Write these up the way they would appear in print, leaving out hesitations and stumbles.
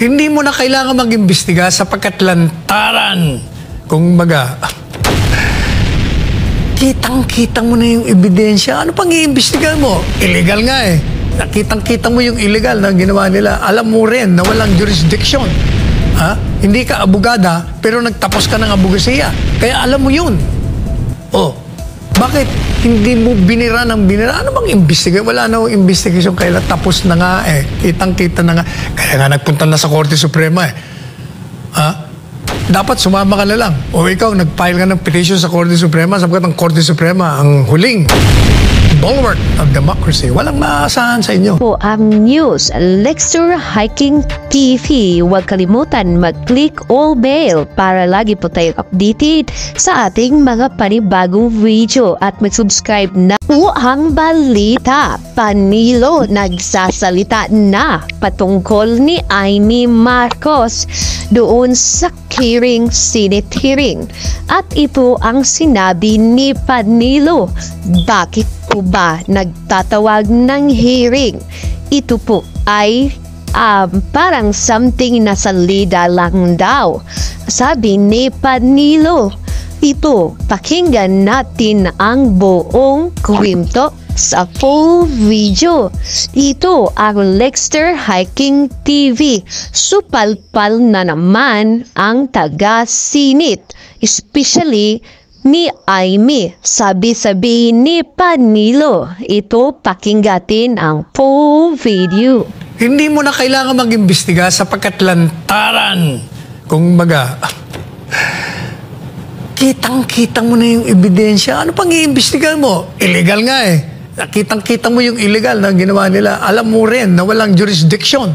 Hindi mo na kailangan mag-imbestiga sapagkat lantaran. Kung baga, kitang-kita mo na yung ebidensya. Ano pang i-imbestiga mo? Illegal nga eh. Nakitang-kita mo yung illegal na ginawa nila. Alam mo rin na walang jurisdiction. Ha? Hindi ka abogada, pero nagtapos ka ng abogasiya. Kaya alam mo yun. Oh, bakit hindi mo binira ng binira? Ano bang imbestiga? Wala na investigation. Kaya tapos na nga eh. Kitang-kita na nga. Kaya nga nagpunta na sa Korte Suprema eh. Ha? Dapat sumama ka na lang. O ikaw, nag-file ka ng petition sa Korte Suprema sapagkat ang Korte Suprema ang huling bulwark of democracy. Walang maasahan sa inyo. Po ang news, Lexter Hiking TV. Huwag kalimutan mag-click all bell para lagi po tayong updated sa ating mga panibagong video at mag-subscribe na po ang balita. Panilo nagsasalita na patungkol ni Amy Marcos doon sa Senate hearing. At ito ang sinabi ni Panilo. Bakit po ba nagtatawag ng hearing? Ito po ay parang something na salida lang daw. Sabi ni Panilo. Ito, pakinggan natin ang buong kwento sa full video. Ito ang Lexter Hiking TV. Supalpal na naman ang taga-Senate, especially ni Amy. Sabi-sabi ni Panilo. Ito, pakinggatin ang full video. Hindi mo na kailangan mag-imbestiga sapagkat lantaran. Kung baga, kitang-kita mo na yung ebidensya. Ano pang i-imbestiga mo? Illegal nga eh. Kitang-kita mo yung illegal na ginawa nila. Alam mo rin na walang jurisdiction.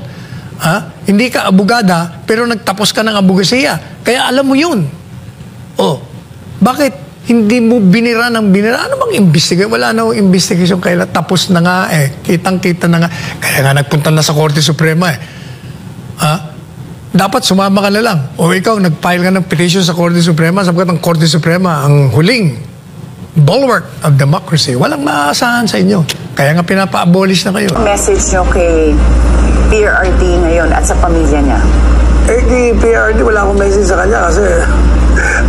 Ha? Hindi ka abogada, pero nagtapos ka ng abogasiya. Kaya alam mo yun. Oh, bakit hindi mo binira ng binira? Ano bang imbestiga? Wala na investigation. Kaya tapos na nga eh. Kitang-kita na nga. Kaya nga nagpunta na sa Korte Suprema eh. Ha? Dapat sumama ka na lang. O ikaw, nag-file ka ng petition sa Korte Suprema sapagkat ang Korte Suprema ang huling bulwark of democracy. Walang maasahan sa inyo. Kaya nga pinapa-abolish na kayo. Message nyo kay PRRD ngayon at sa pamilya niya? Eh, kay PRRD, wala akong message sa kanya kasi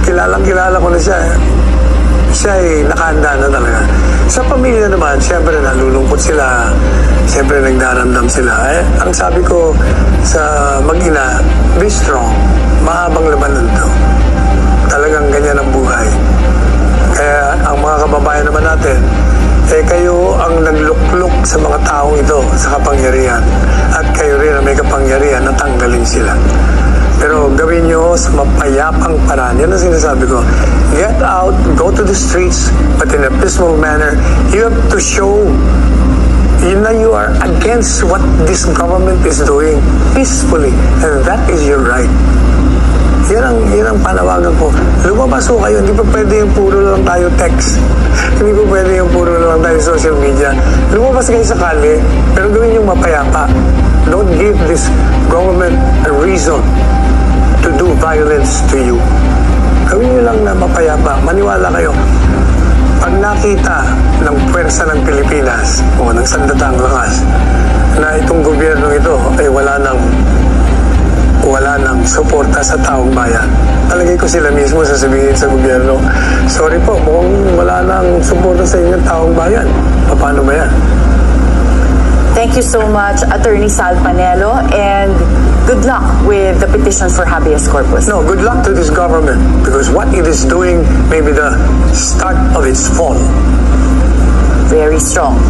kilalang-kilala ko na siya. Siya ay nakahanda na talaga. Sa pamilya naman, siyempre nalulungkot sila. Siyempre nagdaramdam sila. Eh, ang sabi ko sa mag-ina, be strong. Mahabang labanan to. Talagang ganyan ang buhay. Kaya ang mga kababayan naman natin, eh kayo ang naglukluk sa mga taong ito sa kapangyarihan. At kayo rin ang may kapangyarihan na tanggalin sila. Pero gawin nyo sa mapayapang paraan. Yan ang sinasabi ko. Get out, go to the streets, but in a peaceful manner. You have to show you are against what this government is doing peacefully. And that is your right. Yan ang panawagan ko. Lumabas ko kayo, hindi pa pwede yung puro lang tayo text. Hindi pa pwede yung puro lang tayo social media. Lumabas kayo sa kalye, pero gawin yung mapayapa. Don't give this government a reason to do violence to you. Gawin nyo lang na mapayapa. Maniwala kayo. Pag nakita ng pwersa ng Pilipinas o ng sandatang lakas na itong gobyerno ito ay wala nang suporta sa taong bayan, talagay ko sila mismo sasabihin sa gobyerno, sorry po, mukhang wala nang suporta sa inyong taong bayan. Paano ba yan? Thank you so much, Attorney Sal Panelo, and good luck with the petition for habeas corpus. No, good luck to this government, because what it is doing may be the start of its fall. Very strong.